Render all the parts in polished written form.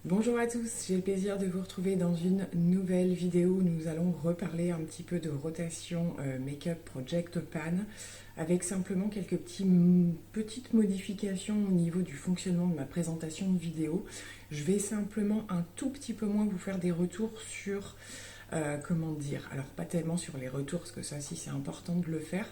Bonjour à tous, j'ai le plaisir de vous retrouver dans une nouvelle vidéo où nous allons reparler un petit peu de rotation Make-up Project Pan avec simplement quelques petites modifications au niveau du fonctionnement de ma présentation de vidéo. Je vais simplement un tout petit peu moins vous faire des retours sur comment dire, alors pas tellement sur les retours, parce que ça si c'est important de le faire,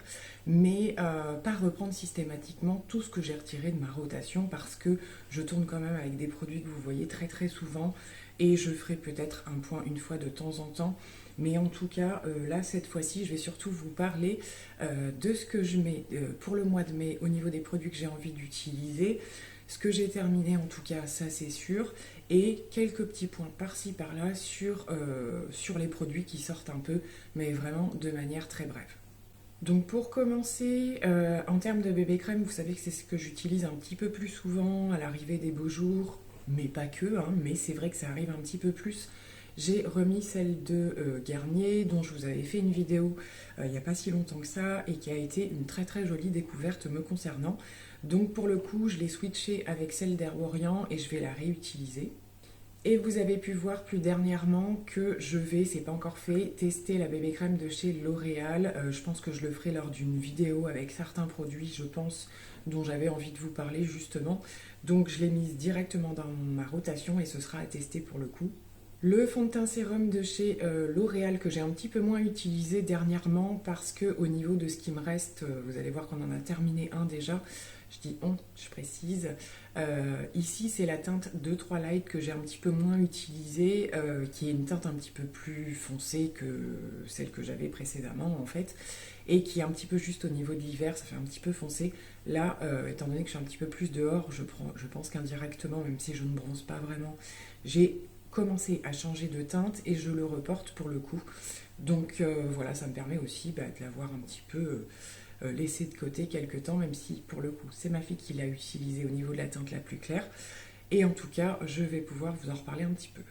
mais pas reprendre systématiquement tout ce que j'ai retiré de ma rotation, parce que je tourne quand même avec des produits que vous voyez très très souvent, et je ferai peut-être un point une fois de temps en temps, mais en tout cas, là cette fois-ci, je vais surtout vous parler de ce que je mets pour le mois de mai au niveau des produits que j'ai envie d'utiliser, ce que j'ai terminé en tout cas, ça c'est sûr, et quelques petits points par-ci par-là sur les produits qui sortent un peu, mais vraiment de manière très brève. Donc pour commencer, en termes de bébé crème, vous savez que c'est ce que j'utilise un petit peu plus souvent à l'arrivée des beaux jours, mais pas que, hein, mais c'est vrai que ça arrive un petit peu plus. J'ai remis celle de Garnier, dont je vous avais fait une vidéo il n'y a pas si longtemps que ça, et qui a été une très très jolie découverte me concernant. Donc pour le coup, je l'ai switchée avec celle d'Herborien et je vais la réutiliser. Et vous avez pu voir plus dernièrement que je vais, c'est pas encore fait, tester la bébé crème de chez L'Oréal. Je pense que je le ferai lors d'une vidéo avec certains produits, je pense, dont j'avais envie de vous parler justement. Donc je l'ai mise directement dans ma rotation et ce sera à tester pour le coup. Le fond de teint sérum de chez L'Oréal que j'ai un petit peu moins utilisé dernièrement parce que au niveau de ce qui me reste, vous allez voir qu'on en a terminé un déjà. Je dis on, je précise. Ici, c'est la teinte de Twilight que j'ai un petit peu moins utilisée, qui est une teinte un petit peu plus foncée que celle que j'avais précédemment en fait, et qui est un petit peu juste au niveau de l'hiver, ça fait un petit peu foncé. Là, étant donné que je suis un petit peu plus dehors, je pense qu'indirectement, même si je ne bronze pas vraiment, j'ai commencé à changer de teinte et je le reporte pour le coup. Donc voilà, ça me permet aussi de l'avoir un petit peu laissé de côté quelques temps, même si pour le coup c'est ma fille qui l'a utilisé au niveau de la teinte la plus claire. Et en tout cas, je vais pouvoir vous en reparler un petit peu.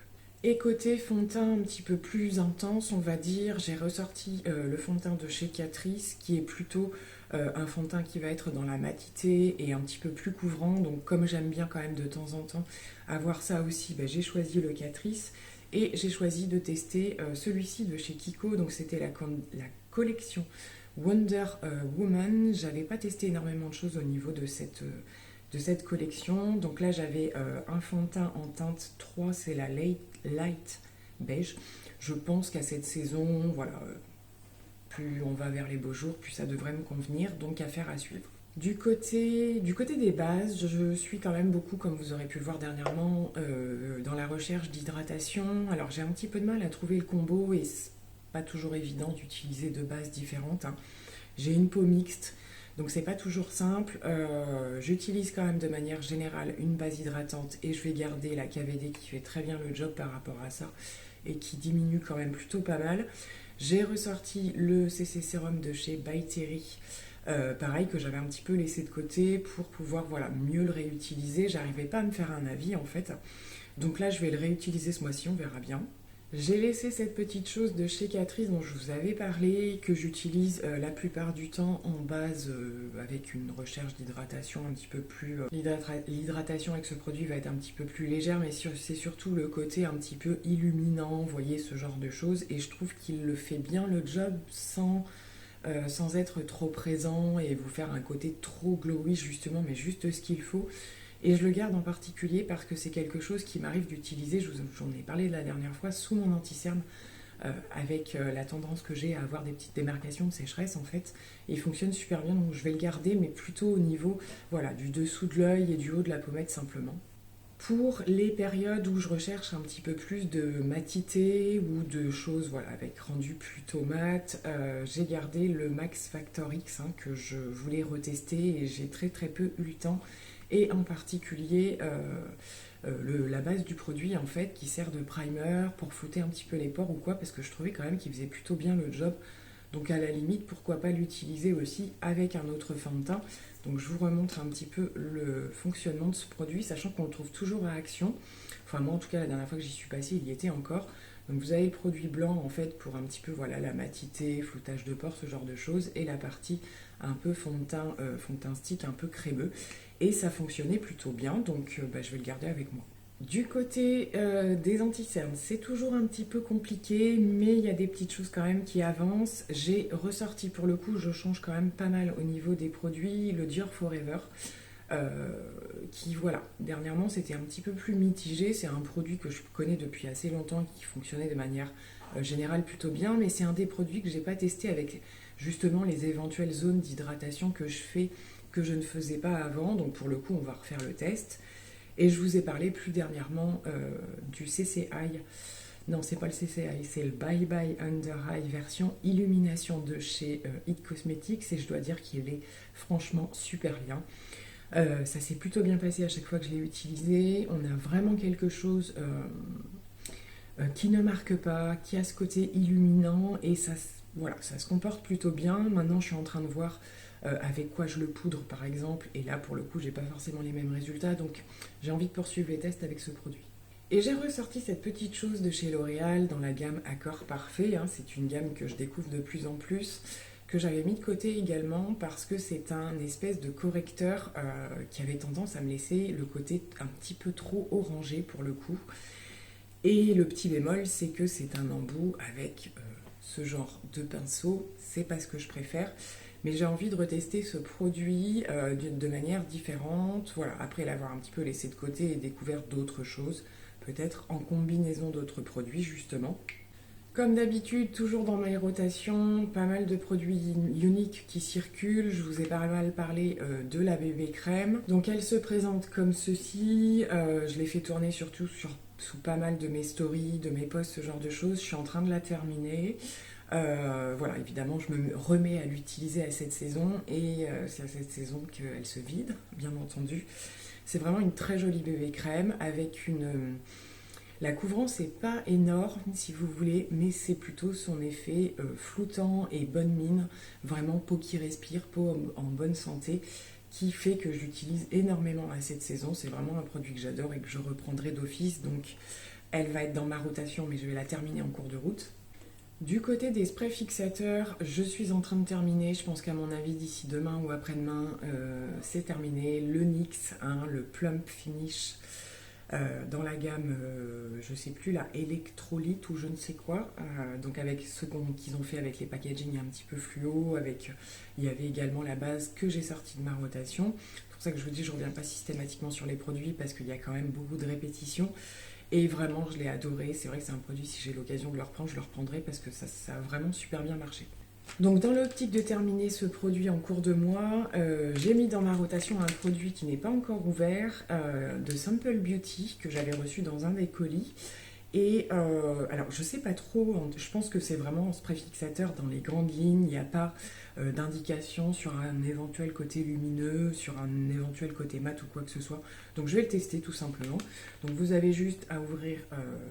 Et côté fond de teint un petit peu plus intense, on va dire, j'ai ressorti le fond de teint de chez Catrice, qui est plutôt un fond de teint qui va être dans la matité et un petit peu plus couvrant. Donc comme j'aime bien quand même de temps en temps avoir ça aussi, j'ai choisi le Catrice. Et j'ai choisi de tester celui-ci de chez Kiko, donc c'était la collection Wonder Woman. J'avais pas testé énormément de choses au niveau de cette collection. Donc là, j'avais un fond de teint en teinte 3, c'est la Light Beige. Je pense qu'à cette saison, voilà, plus on va vers les beaux jours, plus ça devrait me convenir. Donc affaire à suivre. Du côté des bases, je suis quand même beaucoup, comme vous aurez pu le voir dernièrement, dans la recherche d'hydratation. Alors j'ai un petit peu de mal à trouver le combo et c'est pas toujours évident d'utiliser deux bases différentes, hein. J'ai une peau mixte, donc c'est pas toujours simple. J'utilise quand même de manière générale une base hydratante et je vais garder la KVD qui fait très bien le job par rapport à ça et qui diminue quand même plutôt pas mal. J'ai ressorti le CC Sérum de chez By Terry, pareil que j'avais un petit peu laissé de côté pour pouvoir mieux le réutiliser. J'arrivais pas à me faire un avis en fait. Donc là je vais le réutiliser ce mois-ci, on verra bien. J'ai laissé cette petite chose de chez Catrice dont je vous avais parlé, que j'utilise la plupart du temps en base avec une recherche d'hydratation un petit peu plus... L'hydratation avec ce produit va être un petit peu plus légère, mais c'est surtout le côté un petit peu illuminant, vous voyez, ce genre de choses. Et je trouve qu'il le fait bien le job sans être trop présent et vous faire un côté trop glowy justement, mais juste ce qu'il faut. Et je le garde en particulier parce que c'est quelque chose qui m'arrive d'utiliser, j'en ai parlé la dernière fois, sous mon anti-cerne, avec la tendance que j'ai à avoir des petites démarcations de sécheresse en fait. Et il fonctionne super bien, donc je vais le garder, mais plutôt au niveau du dessous de l'œil et du haut de la pommette simplement. Pour les périodes où je recherche un petit peu plus de matité ou de choses avec rendu plutôt mat, j'ai gardé le Max Factor X, hein, que je voulais retester et j'ai très très peu eu le temps. Et en particulier la base du produit en fait qui sert de primer pour flouter un petit peu les pores ou quoi, parce que je trouvais quand même qu'il faisait plutôt bien le job. Donc à la limite, pourquoi pas l'utiliser aussi avec un autre fond de teint. Donc je vous remontre un petit peu le fonctionnement de ce produit, sachant qu'on le trouve toujours à Action. Enfin moi en tout cas la dernière fois que j'y suis passée, il y était encore. Donc vous avez le produit blanc en fait pour un petit peu la matité, floutage de pores, ce genre de choses, et la partie un peu fond de teint stick un peu crémeux. Et ça fonctionnait plutôt bien, donc je vais le garder avec moi. Du côté des anti-cernes, c'est toujours un petit peu compliqué, mais il y a des petites choses quand même qui avancent. J'ai ressorti, pour le coup, je change quand même pas mal au niveau des produits, le Dior Forever, euh, qui, voilà, dernièrement c'était un petit peu plus mitigé. C'est un produit que je connais depuis assez longtemps, qui fonctionnait de manière générale plutôt bien, mais c'est un des produits que j'ai pas testé avec justement les éventuelles zones d'hydratation que je fais, que je ne faisais pas avant. Donc pour le coup, on va refaire le test. Et je vous ai parlé plus dernièrement du CCI. Non, c'est pas le CCI, c'est le Bye Bye Under Eye version illumination de chez It Cosmetics. Et je dois dire qu'il est franchement super bien. Ça s'est plutôt bien passé à chaque fois que je l'ai utilisé. On a vraiment quelque chose qui ne marque pas, qui a ce côté illuminant et ça, voilà, ça se comporte plutôt bien. Maintenant, je suis en train de voir avec quoi je le poudre par exemple, et là pour le coup, j'ai pas forcément les mêmes résultats, donc j'ai envie de poursuivre les tests avec ce produit. Et j'ai ressorti cette petite chose de chez L'Oréal dans la gamme Accord Parfait. Hein. C'est une gamme que je découvre de plus en plus, que j'avais mis de côté également parce que c'est un espèce de correcteur qui avait tendance à me laisser le côté un petit peu trop orangé pour le coup. Et le petit bémol, c'est que c'est un embout avec ce genre de pinceau. C'est pas ce que je préfère. Mais j'ai envie de retester ce produit de manière différente. Voilà, après l'avoir un petit peu laissé de côté et découvert d'autres choses. Peut-être en combinaison d'autres produits, justement. Comme d'habitude, toujours dans mes rotations, pas mal de produits uniques qui circulent. Je vous ai pas mal parlé de la bébé crème. Donc elle se présente comme ceci. Je l'ai fait tourner surtout sous pas mal de mes stories, de mes posts, ce genre de choses. Je suis en train de la terminer. Voilà, évidemment, je me remets à l'utiliser à cette saison et c'est à cette saison qu'elle se vide, bien entendu. C'est vraiment une très jolie bébé crème avec une... La couvrance n'est pas énorme, si vous voulez, mais c'est plutôt son effet floutant et bonne mine, vraiment peau qui respire, peau en bonne santé, qui fait que j'utilise énormément à cette saison. C'est vraiment un produit que j'adore et que je reprendrai d'office, donc elle va être dans ma rotation, mais je vais la terminer en cours de route. Du côté des sprays fixateurs, je suis en train de terminer. Je pense qu'à mon avis, d'ici demain ou après-demain, c'est terminé. Le NYX, hein, le Plump Finish, dans la gamme, je sais plus, la électrolyte ou je ne sais quoi. Donc avec ce qu'ils ont fait avec les packaging un petit peu fluo, il y avait également la base que j'ai sortie de ma rotation. C'est pour ça que je vous dis, je ne reviens pas systématiquement sur les produits parce qu'il y a quand même beaucoup de répétitions. Et vraiment, je l'ai adoré. C'est vrai que c'est un produit, si j'ai l'occasion de le reprendre, je le reprendrai parce que ça a vraiment super bien marché. Donc dans l'optique de terminer ce produit en cours de mois, j'ai mis dans ma rotation un produit qui n'est pas encore ouvert, de Simple Beauty, que j'avais reçu dans un des colis. Et alors, je sais pas trop, je pense que c'est vraiment en spray fixateur dans les grandes lignes, il n'y a pas d'indication sur un éventuel côté lumineux, sur un éventuel côté mat ou quoi que ce soit. Donc je vais le tester tout simplement. Donc vous avez juste à ouvrir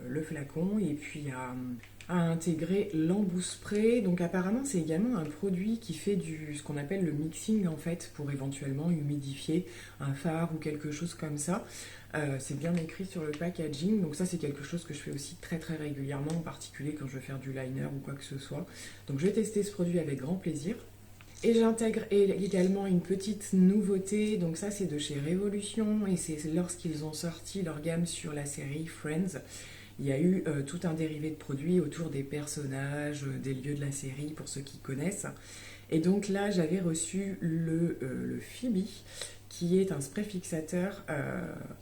le flacon et puis à intégrer l'embout spray. Donc apparemment c'est également un produit qui fait ce qu'on appelle le mixing en fait, pour éventuellement humidifier un fard ou quelque chose comme ça. C'est bien écrit sur le packaging, donc ça c'est quelque chose que je fais aussi très très régulièrement, en particulier quand je veux faire du liner ou quoi que ce soit. Donc je vais tester ce produit avec grand plaisir. Et j'intègre également une petite nouveauté, donc ça c'est de chez Révolution et c'est lorsqu'ils ont sorti leur gamme sur la série Friends. Il y a eu tout un dérivé de produits autour des personnages, des lieux de la série pour ceux qui connaissent. Et donc là j'avais reçu le Phoebe, qui est un spray fixateur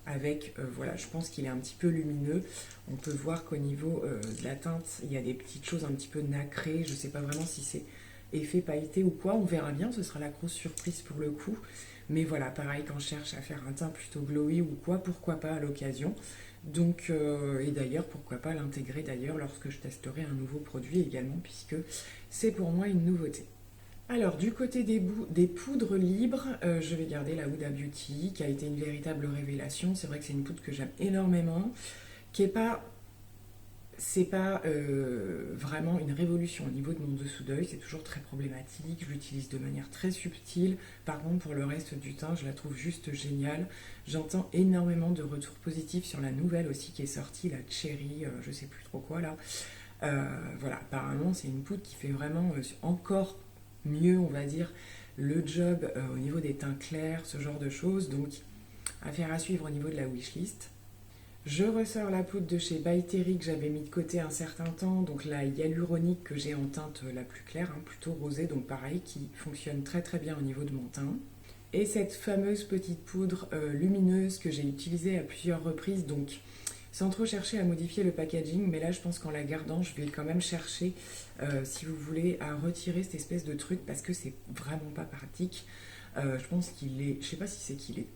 avec, voilà, je pense qu'il est un petit peu lumineux. On peut voir qu'au niveau de la teinte, il y a des petites choses un petit peu nacrées. Je ne sais pas vraiment si c'est effet pailleté ou quoi, on verra bien, ce sera la grosse surprise pour le coup. Mais voilà, pareil, quand je cherche à faire un teint plutôt glowy ou quoi, pourquoi pas à l'occasion. Donc, et d'ailleurs, pourquoi pas l'intégrer d'ailleurs lorsque je testerai un nouveau produit également, puisque c'est pour moi une nouveauté. Alors, du côté des poudres libres, je vais garder la Huda Beauty, qui a été une véritable révélation. C'est vrai que c'est une poudre que j'aime énormément, qui est pas... C'est pas vraiment une révolution au niveau de mon dessous d'œil, c'est toujours très problématique, je l'utilise de manière très subtile. Par contre, pour le reste du teint, je la trouve juste géniale. J'entends énormément de retours positifs sur la nouvelle aussi qui est sortie, la Cherry, je sais plus trop quoi là. Voilà, apparemment c'est une poudre qui fait vraiment encore mieux, on va dire, le job au niveau des teints clairs, ce genre de choses. Donc, affaire à suivre au niveau de la wishlist. Je ressors la poudre de chez By Terry que j'avais mis de côté un certain temps, donc la hyaluronique que j'ai en teinte la plus claire, plutôt rosée, donc pareil, qui fonctionne très très bien au niveau de mon teint. Et cette fameuse petite poudre lumineuse que j'ai utilisée à plusieurs reprises, donc sans trop chercher à modifier le packaging, mais là je pense qu'en la gardant, je vais quand même chercher, si vous voulez, à retirer cette espèce de truc parce que c'est vraiment pas pratique. Je pense qu'il est, je sais pas si c'est qu'il est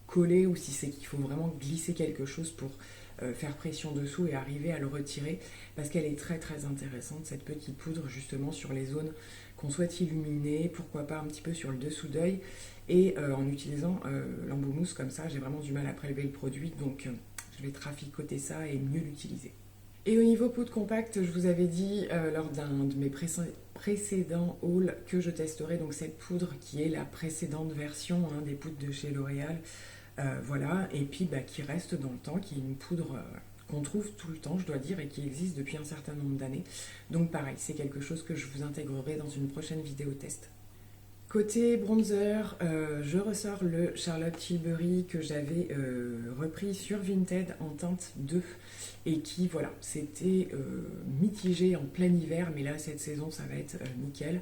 collé ou si c'est qu'il faut vraiment glisser quelque chose pour faire pression dessous et arriver à le retirer parce qu'elle est très très intéressante cette petite poudre justement sur les zones qu'on souhaite illuminer, pourquoi pas un petit peu sur le dessous d'œil et en utilisant l'embout-mousse comme ça j'ai vraiment du mal à prélever le produit donc je vais traficoter ça et mieux l'utiliser. Et au niveau poudre compacte, je vous avais dit lors d'un de mes précédents hauls que je testerai donc cette poudre qui est la précédente version des poudres de chez L'Oréal. Voilà, et puis qui reste dans le temps, qui est une poudre qu'on trouve tout le temps, je dois dire, et qui existe depuis un certain nombre d'années. Donc pareil, c'est quelque chose que je vous intégrerai dans une prochaine vidéo test. Côté bronzer, je ressors le Charlotte Tilbury que j'avais repris sur Vinted en teinte 2 et qui, voilà, c'était mitigé en plein hiver, mais là, cette saison, ça va être nickel.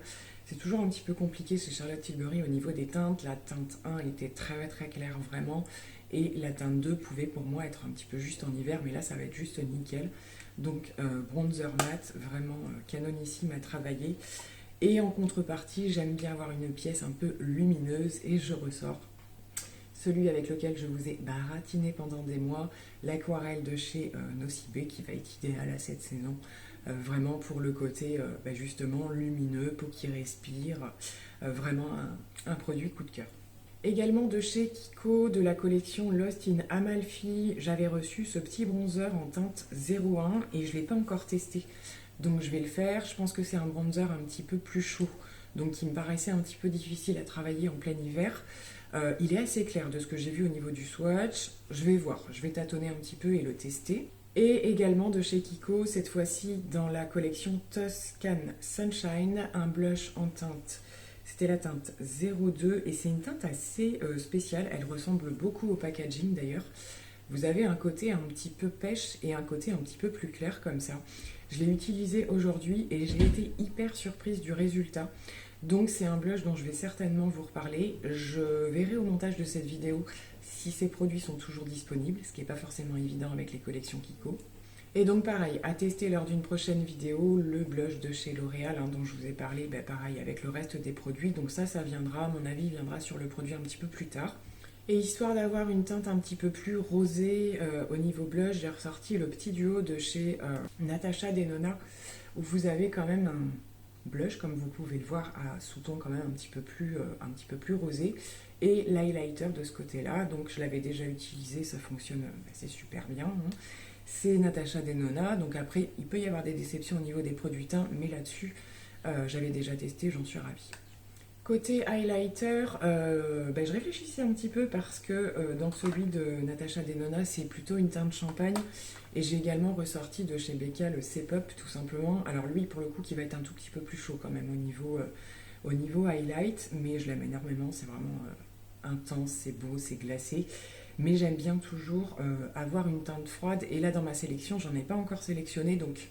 C'est toujours un petit peu compliqué chez Charlotte Tilbury au niveau des teintes. La teinte 1 était très très claire vraiment et la teinte 2 pouvait pour moi être un petit peu juste en hiver, mais là, ça va être juste nickel. Donc, bronzer mat, vraiment canonissime à travailler. Et en contrepartie, j'aime bien avoir une pièce un peu lumineuse et je ressors celui avec lequel je vous ai baratiné pendant des mois, l'aquarelle de chez Nocibé qui va être idéal à cette saison, vraiment pour le côté justement lumineux, peau qui respire, vraiment un produit coup de cœur. Également de chez Kiko, de la collection Lost in Amalfi, j'avais reçu ce petit bronzer en teinte 01 et je ne l'ai pas encore testé. Donc je vais le faire, je pense que c'est un bronzer un petit peu plus chaud, donc qui me paraissait un petit peu difficile à travailler en plein hiver. Il est assez clair de ce que j'ai vu au niveau du swatch, je vais voir, je vais tâtonner un petit peu et le tester. Et également de chez Kiko, cette fois-ci dans la collection Tuscan Sunshine, un blush en teinte. C'était la teinte 02 et c'est une teinte assez spéciale, elle ressemble beaucoup au packaging d'ailleurs. Vous avez un côté un petit peu pêche et un côté un petit peu plus clair comme ça. Je l'ai utilisé aujourd'hui et j'ai été hyper surprise du résultat. Donc c'est un blush dont je vais certainement vous reparler. Je verrai au montage de cette vidéo si ces produits sont toujours disponibles, ce qui n'est pas forcément évident avec les collections Kiko. Et donc pareil, à tester lors d'une prochaine vidéo, le blush de chez L'Oréal dont je vous ai parlé, pareil avec le reste des produits. Donc ça viendra, à mon avis, viendra sur le produit un petit peu plus tard. Et histoire d'avoir une teinte un petit peu plus rosée au niveau blush, j'ai ressorti le petit duo de chez Natasha Denona, où vous avez quand même un blush, comme vous pouvez le voir, à sous-ton quand même un petit peu plus rosé, et l'highlighter de ce côté-là. Donc je l'avais déjà utilisé, ça fonctionne, c'est super bien. C'est Natasha Denona, donc après il peut y avoir des déceptions au niveau des produits teints, mais là-dessus j'avais déjà testé, j'en suis ravie. Côté highlighter, je réfléchissais un petit peu parce que dans celui de Natasha Denona, c'est plutôt une teinte champagne. Et j'ai également ressorti de chez Becca le C-Pop tout simplement. Alors lui, pour le coup, qui va être un tout petit peu plus chaud quand même au niveau highlight. Mais je l'aime énormément, c'est vraiment intense, c'est beau, c'est glacé. Mais j'aime bien toujours avoir une teinte froide. Et là, dans ma sélection, j'en ai pas encore sélectionné, donc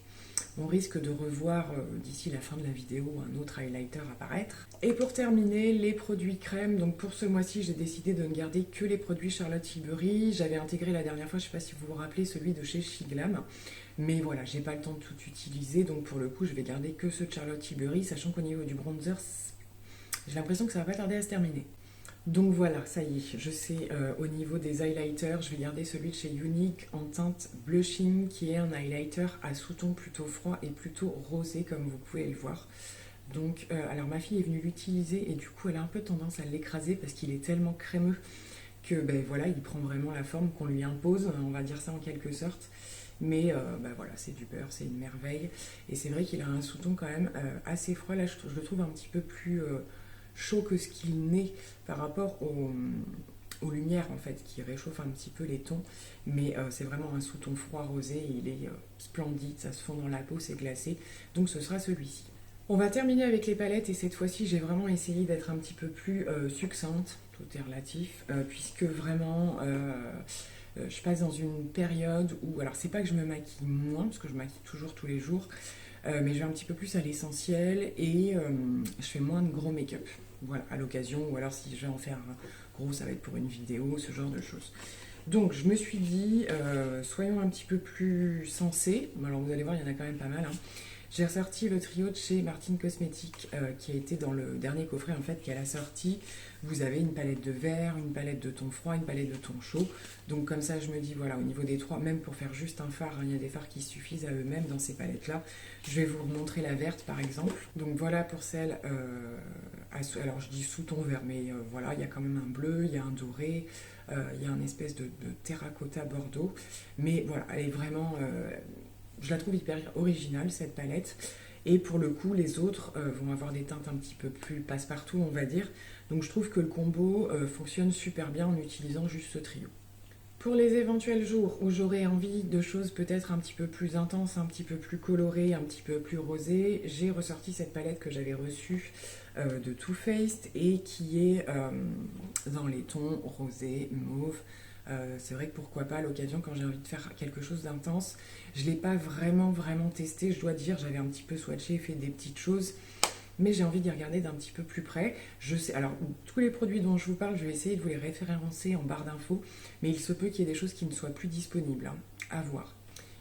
on risque de revoir d'ici la fin de la vidéo un autre highlighter apparaître. Et pour terminer, les produits crème. Donc pour ce mois-ci, j'ai décidé de ne garder que les produits Charlotte Tilbury. J'avais intégré la dernière fois, je ne sais pas si vous vous rappelez, celui de chez Shiglam. Mais voilà, j'ai pas le temps de tout utiliser. Donc pour le coup, je vais garder que ce de Charlotte Tilbury, sachant qu'au niveau du bronzer, j'ai l'impression que ça va pas tarder à se terminer. Donc voilà, ça y est, je sais, au niveau des highlighters, je vais garder celui de chez Unique en teinte blushing, qui est un highlighter à sous-ton plutôt froid et plutôt rosé, comme vous pouvez le voir. Donc, alors ma fille est venue l'utiliser et du coup, elle a un peu tendance à l'écraser parce qu'il est tellement crémeux que, voilà, il prend vraiment la forme qu'on lui impose, on va dire ça en quelque sorte. Mais voilà, c'est du beurre, c'est une merveille. Et c'est vrai qu'il a un sous-ton quand même assez froid. Là, je le trouve un petit peu plus chaud que ce qu'il n'est par rapport aux lumières en fait qui réchauffent un petit peu les tons, mais c'est vraiment un sous-ton froid rosé, il est splendide, ça se fond dans la peau, c'est glacé, donc ce sera celui-ci. On va terminer avec les palettes et cette fois-ci j'ai vraiment essayé d'être un petit peu plus succincte, tout est relatif, puisque vraiment Je passe dans une période où, alors c'est pas que je me maquille moins, parce que je me maquille toujours tous les jours, mais je vais un petit peu plus à l'essentiel et je fais moins de gros make-up. Voilà, à l'occasion, ou alors si je vais en faire un gros, ça va être pour une vidéo, ce genre de choses. Donc je me suis dit, soyons un petit peu plus sensés. Alors vous allez voir, il y en a quand même pas mal, hein. J'ai ressorti le trio de chez Martine Cosmetics qui a été dans le dernier coffret en fait qu'elle a sorti. Vous avez une palette de vert, une palette de ton froid, une palette de ton chaud. Donc comme ça je me dis voilà, au niveau des trois, même pour faire juste un fard, hein, il y a des fards qui suffisent à eux-mêmes dans ces palettes là. Je vais vous remontrer la verte par exemple. Donc voilà pour celle, alors je dis sous ton vert, mais voilà, il y a quand même un bleu, il y a un doré, il y a une espèce de terracotta bordeaux. Mais voilà, elle est vraiment... je la trouve hyper originale cette palette et pour le coup les autres vont avoir des teintes un petit peu plus passe-partout on va dire, donc je trouve que le combo fonctionne super bien en utilisant juste ce trio. Pour les éventuels jours où j'aurais envie de choses peut-être un petit peu plus intenses, un petit peu plus colorées, un petit peu plus rosées, j'ai ressorti cette palette que j'avais reçue de Too Faced et qui est dans les tons rosé, mauve. C'est vrai que pourquoi pas à l'occasion quand j'ai envie de faire quelque chose d'intense. Je ne l'ai pas vraiment testé, je dois dire, j'avais un petit peu swatché, fait des petites choses, mais j'ai envie d'y regarder d'un petit peu plus près. Je sais, alors tous les produits dont je vous parle, je vais essayer de vous les référencer en barre d'infos, mais il se peut qu'il y ait des choses qui ne soient plus disponibles, hein, à voir.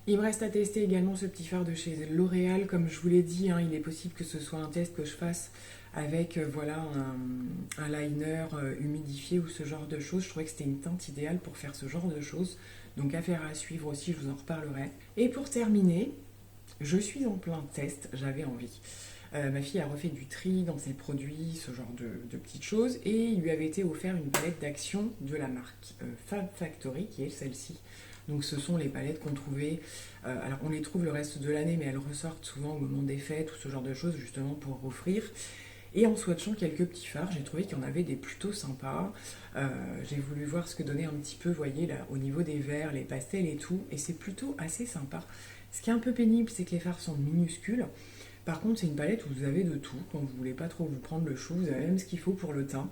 Il me reste à tester également ce petit fard de chez L'Oréal. Comme je vous l'ai dit, hein, il est possible que ce soit un test que je fasse avec voilà, un liner humidifié ou ce genre de choses. Je trouvais que c'était une teinte idéale pour faire ce genre de choses. Donc affaire à suivre aussi, je vous en reparlerai. Et pour terminer, je suis en plein test, j'avais envie. Ma fille a refait du tri dans ses produits, ce genre de petites choses, et il lui avait été offert une palette d'action de la marque Fab Factory, qui est celle-ci. Donc ce sont les palettes qu'on trouvait, alors on les trouve le reste de l'année, mais elles ressortent souvent au moment des fêtes ou ce genre de choses, justement pour offrir. Et en swatchant quelques petits fards, j'ai trouvé qu'il y en avait des plutôt sympas. J'ai voulu voir ce que donnait un petit peu, vous voyez, là, au niveau des verts, les pastels et tout, et c'est plutôt assez sympa. Ce qui est un peu pénible, c'est que les fards sont minuscules. Par contre, c'est une palette où vous avez de tout. Quand vous voulez pas trop vous prendre le chou, vous avez même ce qu'il faut pour le teint.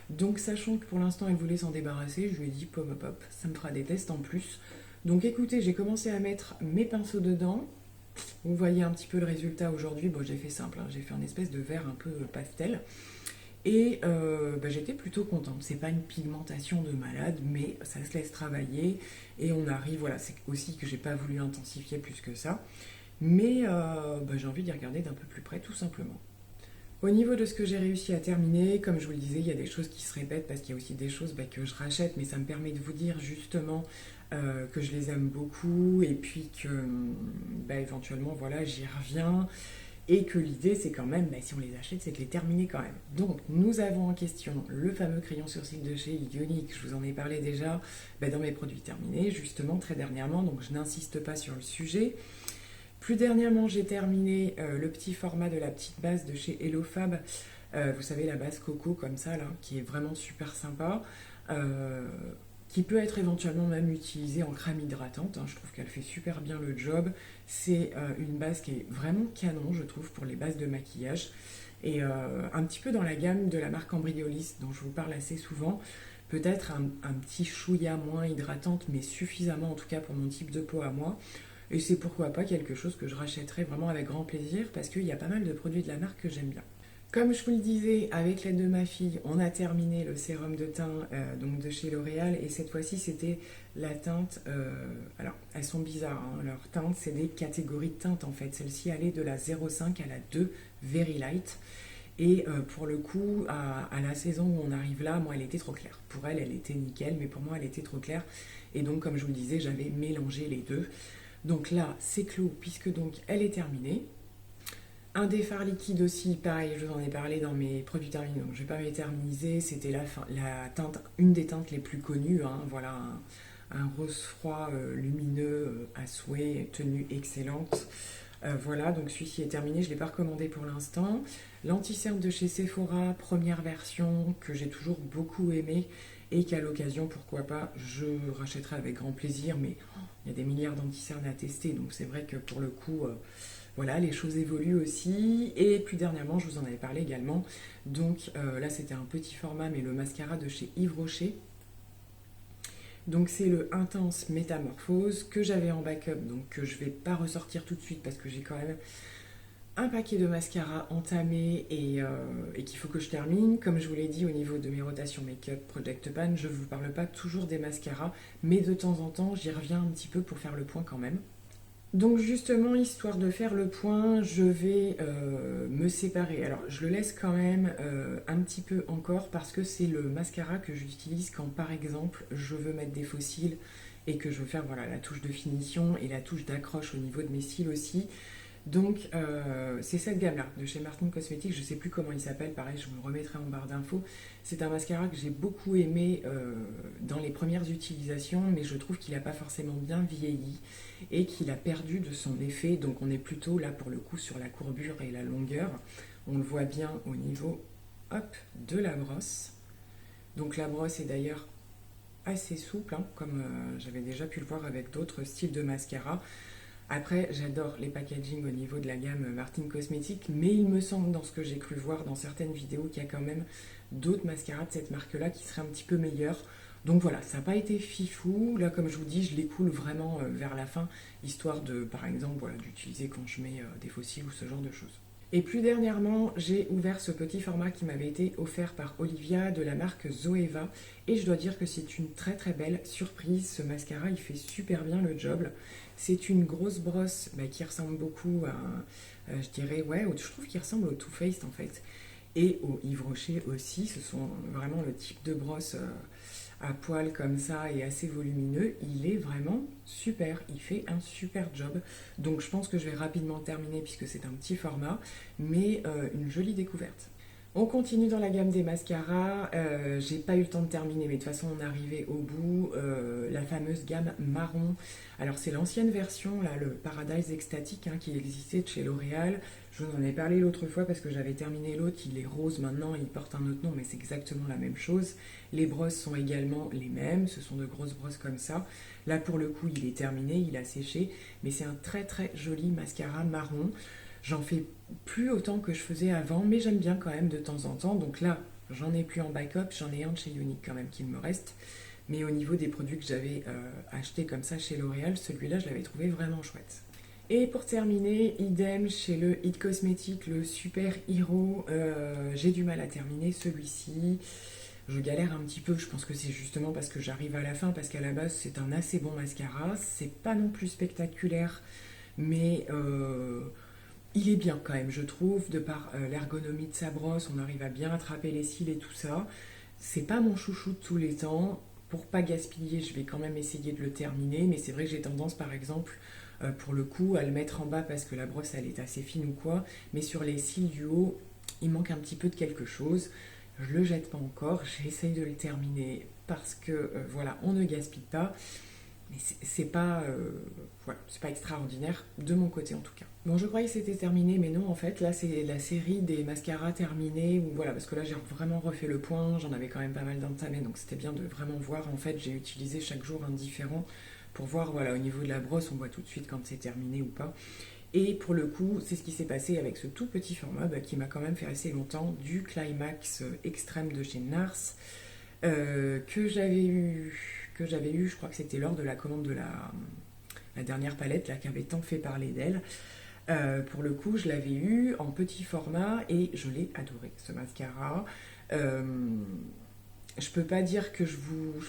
Donc, sachant que pour l'instant, elle voulait s'en débarrasser, je lui ai dit pop, ça me fera des tests en plus. Donc, écoutez, j'ai commencé à mettre mes pinceaux dedans. Vous voyez un petit peu le résultat aujourd'hui. Bon, j'ai fait simple, hein. J'ai fait un espèce de vert un peu pastel. Et j'étais plutôt contente. C'est pas une pigmentation de malade, mais ça se laisse travailler. Et on arrive, voilà, c'est aussi que j'ai pas voulu intensifier plus que ça. Mais j'ai envie d'y regarder d'un peu plus près, tout simplement. Au niveau de ce que j'ai réussi à terminer, comme je vous le disais, il y a des choses qui se répètent parce qu'il y a aussi des choses que je rachète, mais ça me permet de vous dire justement que je les aime beaucoup et puis que éventuellement voilà, j'y reviens et que l'idée c'est quand même, si on les achète, c'est de les terminer quand même. Donc nous avons en question le fameux crayon sur cils de chez Ioniq, je vous en ai parlé déjà dans mes produits terminés, justement très dernièrement, donc je n'insiste pas sur le sujet. Plus dernièrement, j'ai terminé le petit format de la petite base de chez HelloFab. Vous savez, la base coco comme ça, là, qui est vraiment super sympa. Qui peut être éventuellement même utilisée en crème hydratante. Hein. Je trouve qu'elle fait super bien le job. C'est une base qui est vraiment canon, je trouve, pour les bases de maquillage. Et un petit peu dans la gamme de la marque Embryolisse, dont je vous parle assez souvent. Peut-être un petit chouïa moins hydratante, mais suffisamment en tout cas pour mon type de peau à moi. Et c'est pourquoi pas quelque chose que je rachèterai vraiment avec grand plaisir parce qu'il y a pas mal de produits de la marque que j'aime bien. Comme je vous le disais, avec l'aide de ma fille, on a terminé le sérum de teint donc de chez L'Oréal et cette fois-ci c'était la teinte, alors elles sont bizarres, hein, leurs teintes, c'est des catégories de teintes en fait. Celle-ci elle est de la 0,5 à la 2 Very Light. Et pour le coup, à la saison où on arrive là, moi elle était trop claire. Pour elle, elle était nickel, mais pour moi elle était trop claire. Et donc comme je vous le disais, j'avais mélangé les deux. Donc là, c'est clos puisque donc elle est terminée. Un des fards liquides aussi, pareil, je vous en ai parlé dans mes produits terminés, donc je ne vais pas m'éterniser. C'était la teinte, une des teintes les plus connues. Hein, voilà, un rose froid lumineux à souhait, tenue excellente. Voilà, donc celui-ci est terminé, je ne l'ai pas recommandé pour l'instant. L'anti-cerne de chez Sephora, première version, que j'ai toujours beaucoup aimé et qu'à l'occasion, pourquoi pas, je rachèterai avec grand plaisir, mais il y a des milliards d'anti-cernes à tester, donc c'est vrai que pour le coup, voilà, les choses évoluent aussi. Et puis dernièrement, je vous en avais parlé également, donc là c'était un petit format, mais le mascara de chez Yves Rocher, Donc c'est le Intense Métamorphose que j'avais en backup, donc que je vais pas ressortir tout de suite parce que j'ai quand même un paquet de mascaras entamés et qu'il faut que je termine. Comme je vous l'ai dit, au niveau de mes rotations make-up Project Pan, je ne vous parle pas toujours des mascaras, mais de temps en temps, j'y reviens un petit peu pour faire le point quand même. Donc justement, histoire de faire le point, je vais me séparer. Alors je le laisse quand même un petit peu encore parce que c'est le mascara que j'utilise quand par exemple je veux mettre des faux cils et que je veux faire voilà, la touche de finition et la touche d'accroche au niveau de mes cils aussi. Donc c'est cette gamme-là de chez Martin Cosmetics, je ne sais plus comment il s'appelle, pareil je vous le remettrai en barre d'infos. C'est un mascara que j'ai beaucoup aimé dans les premières utilisations, mais je trouve qu'il n'a pas forcément bien vieilli et qu'il a perdu de son effet. Donc on est plutôt là pour le coup sur la courbure et la longueur. On le voit bien au niveau hop, de la brosse. Donc la brosse est d'ailleurs assez souple, hein, comme j'avais déjà pu le voir avec d'autres styles de mascara. Après, j'adore les packaging au niveau de la gamme Martin Cosmetics, mais il me semble, dans ce que j'ai cru voir dans certaines vidéos, qu'il y a quand même d'autres mascaras de cette marque-là qui seraient un petit peu meilleurs. Donc voilà, ça n'a pas été fifou. Là, comme je vous dis, je les coule vraiment vers la fin, histoire de, par exemple, voilà, d'utiliser quand je mets des fossiles ou ce genre de choses. Et plus dernièrement, j'ai ouvert ce petit format qui m'avait été offert par Olivia de la marque Zoeva. Et je dois dire que c'est une très très belle surprise. Ce mascara, il fait super bien le job. C'est une grosse brosse qui ressemble beaucoup à, je dirais, ouais, je trouve qu'il ressemble au Too Faced en fait. Et au Yves Rocher aussi. Ce sont vraiment le type de brosse à poil comme ça et assez volumineux. Il est vraiment super, il fait un super job. Donc je pense que je vais rapidement terminer puisque c'est un petit format, mais une jolie découverte. On continue dans la gamme des mascaras. J'ai pas eu le temps de terminer, mais de toute façon on est arrivé au bout. La fameuse gamme marron. Alors c'est l'ancienne version, là, le Paradise Ecstatic qui existait de chez L'Oréal. Je vous en ai parlé l'autre fois parce que j'avais terminé l'autre. Il est rose maintenant, il porte un autre nom, mais c'est exactement la même chose. Les brosses sont également les mêmes. Ce sont de grosses brosses comme ça. Là pour le coup il est terminé, il a séché, mais c'est un très très joli mascara marron. J'en fais plus autant que je faisais avant, mais j'aime bien quand même de temps en temps. Donc là, j'en ai plus en backup, j'en ai un de chez Unique quand même qu'il me reste. Mais au niveau des produits que j'avais achetés comme ça chez L'Oréal, celui-là, je l'avais trouvé vraiment chouette. Et pour terminer, idem chez le It Cosmetics, le Super Hero. J'ai du mal à terminer celui-ci. Je galère un petit peu, je pense que c'est justement parce que j'arrive à la fin, parce qu'à la base, c'est un assez bon mascara. C'est pas non plus spectaculaire, mais... il est bien quand même, je trouve, de par l'ergonomie de sa brosse, on arrive à bien attraper les cils et tout ça. C'est pas mon chouchou de tous les temps. Pour pas gaspiller, je vais quand même essayer de le terminer, mais c'est vrai que j'ai tendance, par exemple, pour le coup, à le mettre en bas parce que la brosse, elle est assez fine ou quoi. Mais sur les cils du haut, il manque un petit peu de quelque chose. Je le jette pas encore, j'essaye de le terminer parce que, voilà, on ne gaspille pas. Mais c'est pas, voilà, c'est pas extraordinaire, de mon côté en tout cas. Bon, je croyais que c'était terminé, mais non, en fait, là, c'est la série des mascaras terminés, ou voilà, parce que là, j'ai vraiment refait le point, j'en avais quand même pas mal d'entamés, donc c'était bien de vraiment voir, en fait, j'ai utilisé chaque jour un différent, pour voir, voilà, au niveau de la brosse, on voit tout de suite quand c'est terminé ou pas. Et pour le coup, c'est ce qui s'est passé avec ce tout petit format, qui m'a quand même fait assez longtemps, du Climax Extrême de chez Nars, que j'avais eu, je crois que c'était lors de la commande de la dernière palette, là, qui avait tant fait parler d'elle. Pour le coup, je l'avais eu en petit format et je l'ai adoré, ce mascara. Je peux pas dire que je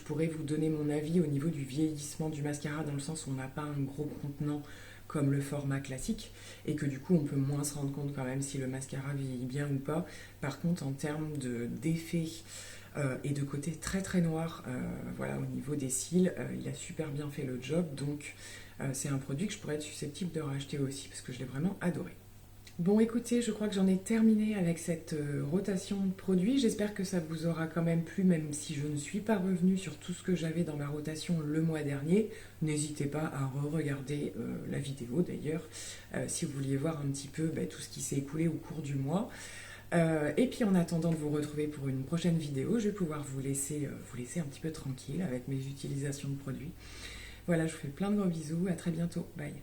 pourrais vous donner mon avis au niveau du vieillissement du mascara, dans le sens où on n'a pas un gros contenant comme le format classique, et que du coup on peut moins se rendre compte quand même si le mascara vieillit bien ou pas. Par contre, en termes d'effet et de côté très très noir, voilà, au niveau des cils, il a super bien fait le job, donc c'est un produit que je pourrais être susceptible de racheter aussi parce que je l'ai vraiment adoré. Bon, écoutez, je crois que j'en ai terminé avec cette rotation de produits. J'espère que ça vous aura quand même plu, même si je ne suis pas revenue sur tout ce que j'avais dans ma rotation le mois dernier. N'hésitez pas à re-regarder la vidéo d'ailleurs, si vous vouliez voir un petit peu tout ce qui s'est écoulé au cours du mois. Et puis en attendant de vous retrouver pour une prochaine vidéo, je vais pouvoir vous laisser un petit peu tranquille avec mes utilisations de produits. Voilà, je vous fais plein de gros bisous, à très bientôt, bye.